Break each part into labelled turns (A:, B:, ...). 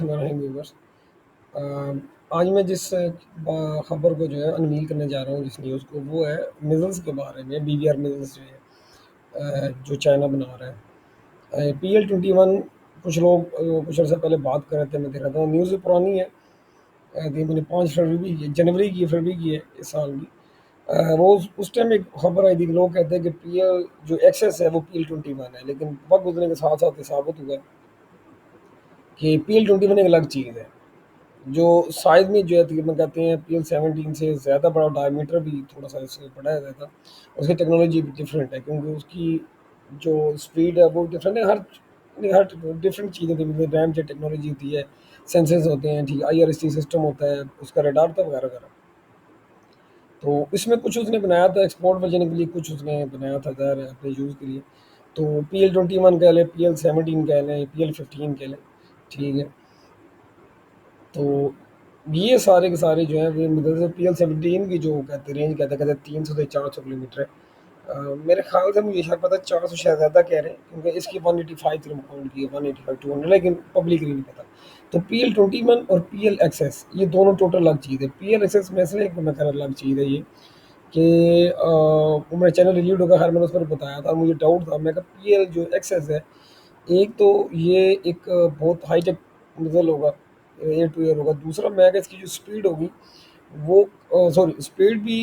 A: الرحمن الرحیم ویورس، آج میں جس خبر کو جو ہے انویل کرنے جا رہا ہوں، جس نیوز کو، وہ ہے میزلس کے بارے میں. بی وی آر میزلس جو ہے جو چائنا بنا رہا ہے. PL21. کچھ لوگ کچھ عرصہ پہلے بات کر رہے تھے، میں دیکھ رہا تھا نیوز پرانی ہے. تقریباً 5 فروری کی، جنوری کی، فروری کی ہے اس سال کی. وہ اس ٹائم ایک خبر آئی تھی کہ لوگ کہتے ہیں کہ PL جو ایکسیس ہے وہ PL21 ہے، لیکن وقت گزرنے کے ساتھ ساتھ یہ ثابت ہوا کہ PL21 ایک الگ چیز ہے جو سائز میں جو ہے تقریباً کہتے ہیں PL17 سے زیادہ بڑا، ڈائی میٹر بھی تھوڑا سا اس سے بڑا ہے زیادہ. اس کی ٹیکنالوجی بھی ڈفرینٹ ہے، کیونکہ اس کی جو اسپیڈ ہے وہ ڈفرینٹ ہے. ہر ڈفرینٹ چیزیں ہوتی ہیں، ریم سے ٹیکنالوجی ہوتی ہے، سینسرز ہوتے ہیں، ٹھیک، IRST سسٹم ہوتا ہے، اس کا ریڈار تھا وغیرہ وغیرہ. تو اس میں کچھ اس نے بنایا تھا ایکسپورٹ ورژن کے لیے، کچھ اس نے بنایا تھا ظاہر ہے اپنے یوز کے لیے. تو PL21 کہہ لیں، PL17 کہہ لیں، PL15 کہہ لیں، ٹھیک ہے. تو یہ سارے کے سارے جو ہیں وہ مدرسہ PL17 کی جو کہتے رینج کہتے 300 سے 400 کلو میٹر ہے. میرے خیال سے مجھے شاید پتا 400 شاید زیادہ کہہ رہے ہیں، کیونکہ اس کی 185 تک کاؤنٹ کی ہے، 185 200، لیکن پبلکلی نہیں پتا. تو PL21 اور PL XS یہ دونوں ٹوٹل الگ چیز ہے. PL XS میں سے ایک میں الگ چیز ہے یہ کہ میرا چینل ریلیوڈ ہوگا، خیر میں نے اس پر بتایا تھا، مجھے ڈاؤٹ تھا. میں کہا PL جو XS ہے، ایک تو یہ ایک بہت ہائی ٹیک مزل ہوگا، ایئر ٹو ایئر ہوگا. دوسرا میں کہ اس کی جو اسپیڈ ہوگی وہ سوری اسپیڈ بھی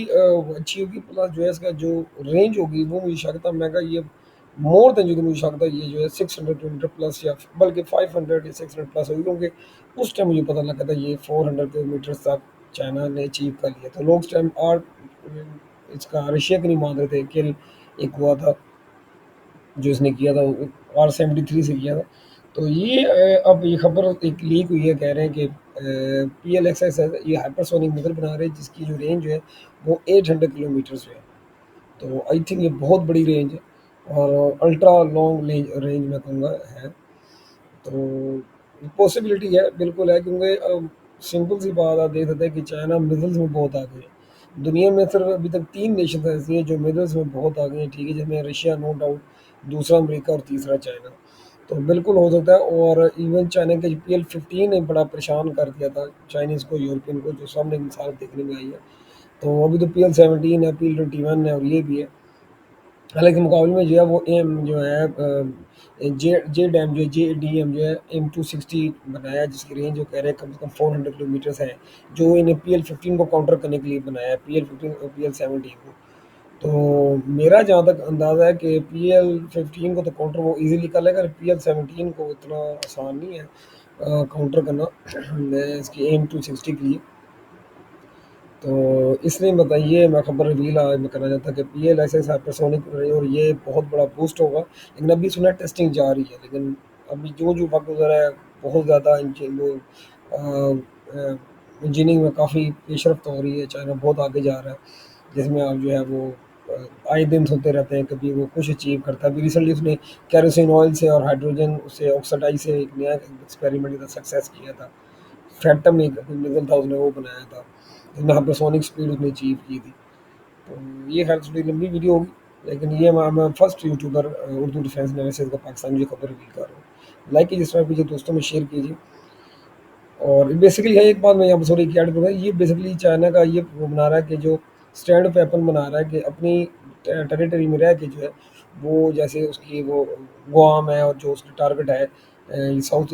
A: اچھی ہوگی، پلس جو ہے اس کا جو رینج ہوگی وہ مجھے شک تھا. میں کہا یہ مور دین جو مجھے شک تھا یہ جو ہے 600 کلو میٹر پلس، یا بلکہ 500 یا 600 پلس ہوگی، کیونکہ اس ٹائم مجھے پتہ لگا تھا یہ 400 کلو میٹر تک چائنا نے اچیو کر لیا تھا. لوگ اس ٹائم اس کا رشیا کو نہیں مان رہے تھے. کل ایک ہوا تھا جو اس نے کیا تھا، R73 سے کیا تھا. تو یہ اب یہ خبر ایک لیک ہوئی ہے، کہہ رہے ہیں کہ PL XS ہے یہ ہائپرسونک میزائل بنا رہے ہیں جس کی جو رینج ہے وہ 800 کلو میٹرز ہے. تو آئی تھنک یہ بہت بڑی رینج ہے، اور الٹرا لانگ رینج میں کہوں گا ہے. تو پاسبلٹی ہے، بالکل ہے، کیونکہ سمپل سی بات آپ دیکھ سکتے ہیں کہ چائنا میزلز میں بہت آگے ہے. دنیا میں صرف ابھی تک 3 نیشنز ایسی ہیں جو میزلز میں بہت آگے ہیں، ٹھیک ہے، جس میں رشیا نو ڈاؤٹ، دوسرا امریکہ اور تیسرا چائنا. تو بالکل ہو سکتا ہے. اور ایون چائنا کے PL15 نے بڑا پریشان کر دیا تھا چائنیز کو، یورپین کو، جو سامنے مثال دیکھنے میں آئی ہے. تو ابھی تو PL17 ہے، PL21 ہے، اور یہ بھی ہے. حالانکہ مقابلے میں جو ہے وہ ایم جو ہے جے ڈیم جو ہے JDM جو ہے M260 بنایا ہے، جس کی رینج جو کہہ رہے ہیں کم سے کم 400 کلو میٹرز ہے، جو انہیں PL15 کو کاؤنٹر کرنے کے لیے بنایا ہے، PL15 اور PL17 کو. تو میرا جہاں تک اندازہ ہے کہ PL15 کو تو کاؤنٹر وہ ایزیلی کر لے گا، PL17 کو اتنا آسان نہیں ہے کاؤنٹر کرنا اس کی M260 کے لیے. تو اس لیے بتائیے میں خبر ریویل آج میں کرنا چاہتا کہ PL ہائپرسونک رہے، اور یہ بہت بڑا بوسٹ ہوگا. لیکن ابھی سنا ٹیسٹنگ جاری ہے، لیکن ابھی جو وقت گزرا ہے بہت زیادہ انجینئرنگ میں کافی پیش رفت ہو رہی ہے. چائنا بہت آگے جا رہا ہے، جس میں آپ جو ہے وہ آئے دن سنتے رہتے ہیں کبھی وہ کچھ اچیو کرتا ہے. ابھی ریسنٹلی اس نے کیروسین آئل سے اور ہائیڈروجن سے آکسیڈائز سے ایک نیا ایکسپیریمنٹ سکسیس کیا تھا. فینٹم ایک میزل تھا، اس نے وہ بنایا تھا جس میں ہائپرسونک اسپیڈ اس نے اچیو کی تھی. تو یہ خیر تھوڑی لمبی ویڈیو ہوگی، لیکن یہ میں first YouTuber Urdu defence analysis کا پاکستان کی خبر ریویل کر رہا ہوں. لائک کیجیے، سبسکرائب کیجیے، دوستوں میں شیئر کیجیے. اور بیسیکلی ہے ایک بات میں یہاں پر سوری ایڈ کروں گا، یہ بیسیکلی چائنا کا یہ وہ بنا رہا ہے کہ جو اسٹینڈ آف ویپن بنا رہا ہے کہ اپنی ٹیریٹری میں رہ کے جو ہے وہ، جیسے اس کی وہ گوام ہے، اور جو اس کی ٹارگٹ ہے ساؤتھ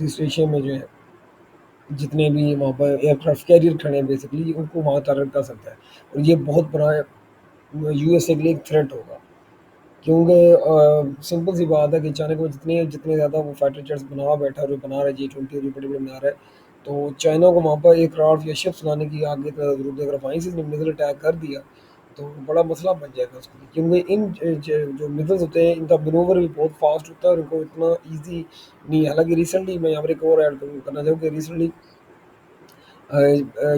A: ایسٹ ایشیا میں جو ہے جتنے بھی وہاں پر ایئر کرافٹ کیریئر کھڑے ہیں بیسکلی ان کو وہاں ٹارگٹ کر سکتا ہے. اور یہ بہت بڑا USA کے لیے ایک تھریٹ ہوگا، کیونکہ سمپل سی بات ہے کہ چائنا کو جتنے زیادہ وہ فائٹر جیٹس بنا بیٹھا اور بنا رہا ہے G20 اور یہ بڑے بڑے بنا رہا ہے، تو چائنا کو وہاں پر ایک رافٹ یا شپس لانے کی آگے ضرورت ہے. اگر وہیں سے میزل اٹیک کر دیا تو بڑا مسئلہ بن جائے گا اس کے لیے، کیونکہ ان جو میزلس ہوتے ہیں ان کا مینوور بھی بہت فاسٹ ہوتا ہے اور ان کو اتنا ایزی نہیں ہے. حالانکہ ریسنٹلی میں یہاں پر ایک اور ایڈ کرنا چاہوں کہ ریسنٹلی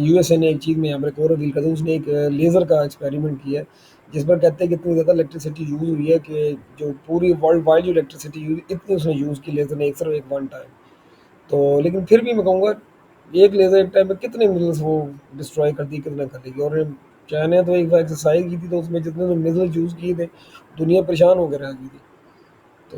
A: USA نے ایک چیز میں یہاں پر ایک اور ریویل کرتا ہوں، اس نے ایک لیزر کا ایکسپیریمنٹ کیا ہے جس پر کہتے ہیں کہ اتنی زیادہ الیکٹریسٹی یوز ہوئی ہے کہ جو پوری ورلڈ وائڈ جو الیکٹریسٹی یوز اتنی اس نے یوز کی لیزر نے ایک صرف ایک ون ٹائم. تو لیکن پھر بھی میں کہوں گا ایک لیزر ایک ٹائم پہ کتنے میزلس وہ ڈسٹروائے کرتی کتنا کر لے گی. اور چائنا نے تو ایک بار ایکسرسائز کی تھی تو اس میں جتنے میزل یوز کیے تھے دنیا پریشان ہو کے رہ گئی تھی. تو